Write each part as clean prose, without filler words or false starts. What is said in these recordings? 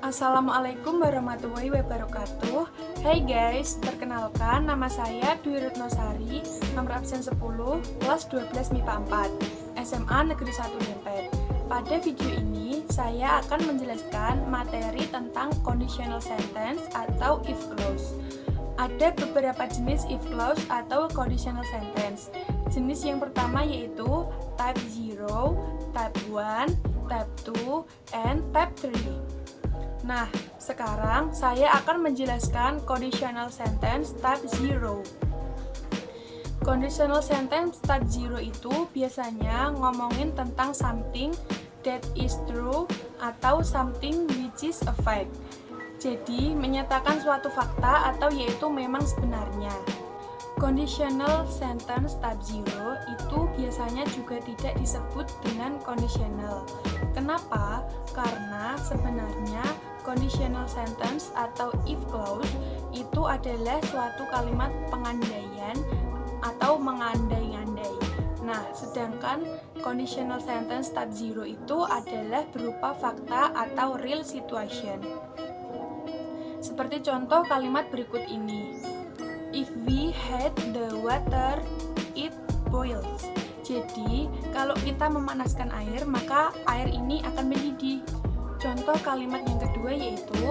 Assalamualaikum warahmatullahi wabarakatuh. Hai guys, perkenalkan nama saya Dwi Retnosari, nomor absen 10, kelas 12 MIPA 4, SMA Negeri 1 Dempet. Pada video ini, saya akan menjelaskan materi tentang conditional sentence atau if clause. Ada beberapa jenis if clause atau conditional sentence. Jenis yang pertama yaitu type 0, type 1, type 2, and type 3. Nah, sekarang saya akan menjelaskan conditional sentence type 0. Conditional sentence type 0 itu biasanya ngomongin tentang something that is true atau something which is a fact. Jadi, menyatakan suatu fakta atau yaitu memang sebenarnya. Conditional sentence type 0 itu biasanya juga tidak disebut dengan conditional. Kenapa? Karena sebenarnya conditional sentence atau if clause itu adalah suatu kalimat pengandaian atau mengandai-andai. Nah, sedangkan conditional sentence type 0 itu adalah berupa fakta atau real situation. Seperti contoh kalimat berikut ini. If we had the water, it boils. Jadi, kalau kita memanaskan air, maka air ini akan mendidih. Contoh kalimat yang kedua yaitu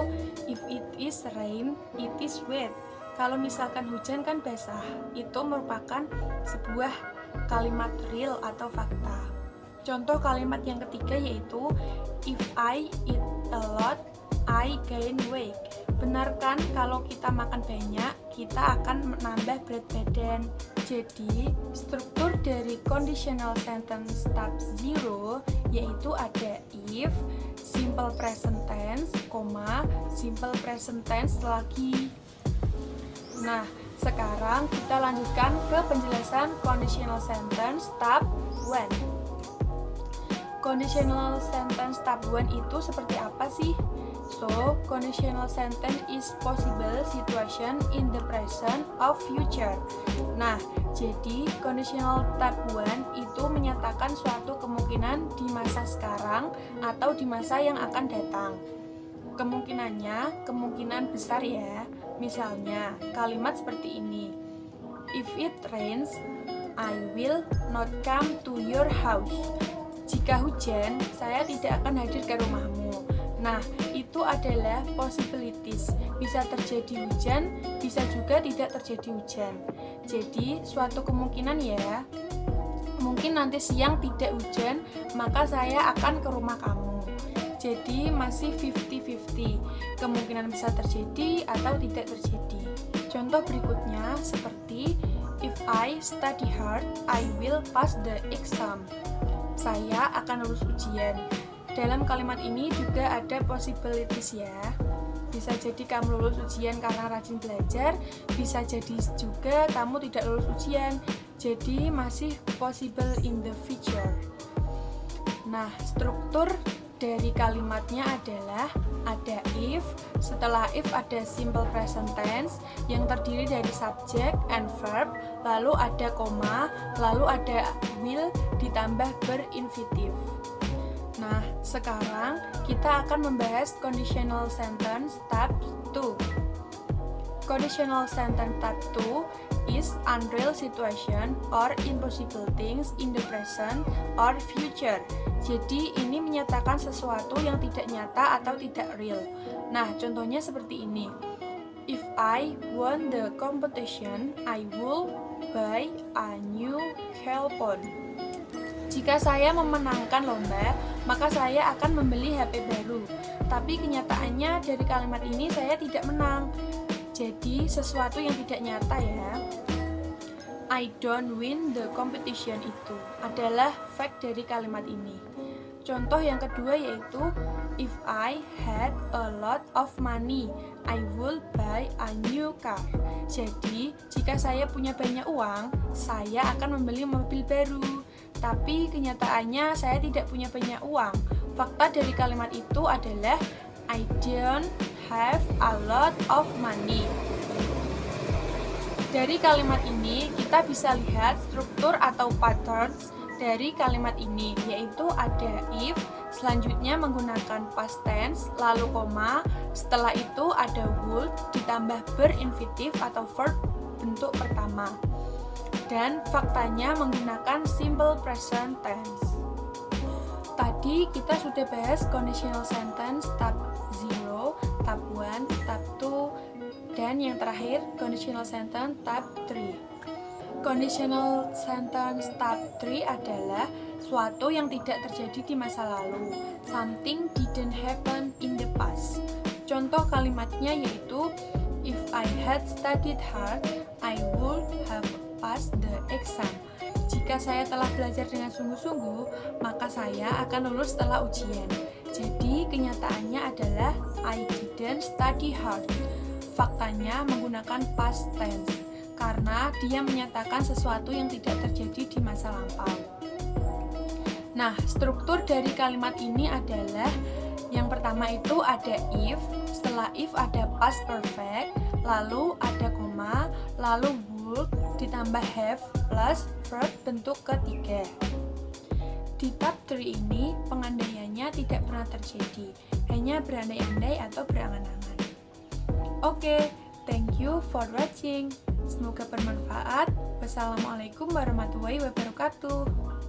if it is rain, it is wet. Kalau misalkan hujan kan basah, itu merupakan sebuah kalimat real atau fakta. Contoh kalimat yang ketiga yaitu if I eat a lot, I gain weight. Benarkan kalau kita makan banyak, kita akan menambah berat badan. Jadi, struktur dari conditional sentence type 0 yaitu ada if, simple present tense, simple present tense lagi. Nah, sekarang kita lanjutkan ke penjelasan conditional sentence type 1. Conditional sentence type 1 itu seperti apa sih? So, conditional sentence is possible situation in the present or future. Nah, jadi conditional type 1 itu menyatakan suatu kemungkinan di masa sekarang atau di masa yang akan datang. Kemungkinannya, kemungkinan besar ya. Misalnya, kalimat seperti ini. If it rains, I will not come to your house. Jika hujan, saya tidak akan hadir ke rumahmu. Nah, itu adalah possibilities. Bisa terjadi hujan, bisa juga tidak terjadi hujan. Jadi, suatu kemungkinan ya. Mungkin nanti siang tidak hujan, maka saya akan ke rumah kamu. Jadi, masih 50-50. Kemungkinan bisa terjadi atau tidak terjadi. Contoh berikutnya seperti if I study hard, I will pass the exam. Saya akan lulus ujian. Dalam kalimat ini juga ada possibilities ya. Bisa jadi kamu lulus ujian karena rajin belajar, bisa jadi juga kamu tidak lulus ujian. Jadi masih possible in the future. Nah, struktur dari kalimatnya adalah ada if, setelah if ada simple present tense yang terdiri dari subject and verb, lalu ada koma, lalu ada will ditambah berinfinitif. Nah, sekarang kita akan membahas conditional sentence type 2. Conditional sentence type 2 is unreal situation or impossible things in the present or future. Jadi, ini menyatakan sesuatu yang tidak nyata atau tidak real. Nah, contohnya seperti ini. If I won the competition, I will buy a new cell phone. Jika saya memenangkan lomba, maka saya akan membeli HP baru. Tapi kenyataannya dari kalimat ini saya tidak menang. Jadi sesuatu yang tidak nyata ya. I don't win the competition itu adalah fact dari kalimat ini. Contoh yang kedua yaitu if I had a lot of money, I would buy a new car. Jadi jika saya punya banyak uang, saya akan membeli mobil baru. Tapi kenyataannya saya tidak punya banyak uang. Fakta dari kalimat itu adalah I don't have a lot of money. Dari kalimat ini kita bisa lihat struktur atau patterns dari kalimat ini, yaitu ada if, Selanjutnya menggunakan past tense, lalu koma, setelah itu ada would ditambah berinfinitif atau verb bentuk pertama. Dan faktanya menggunakan simple present tense. Tadi kita sudah bahas conditional sentence tab 0, tab 1, tab 2, dan yang terakhir conditional sentence tab 3. Conditional sentence tab 3 adalah suatu yang tidak terjadi di masa lalu. Something didn't happen in the past. Contoh kalimatnya yaitu if I had studied hard, I would have passed the exam. Jika saya telah belajar dengan sungguh-sungguh, maka saya akan lulus setelah ujian. Jadi kenyataannya adalah I didn't study hard. Faktanya menggunakan past tense karena dia menyatakan sesuatu yang tidak terjadi di masa lampau. Nah, struktur dari kalimat ini adalah yang pertama itu ada if, setelah if ada past perfect, lalu ada koma, lalu would ditambah have plus verb bentuk ketiga. Di tab 3 ini pengandaiannya tidak pernah terjadi, hanya berandai-andai atau berangan-angan. Oke, thank you for watching. Semoga bermanfaat. Wassalamualaikum warahmatullahi wabarakatuh.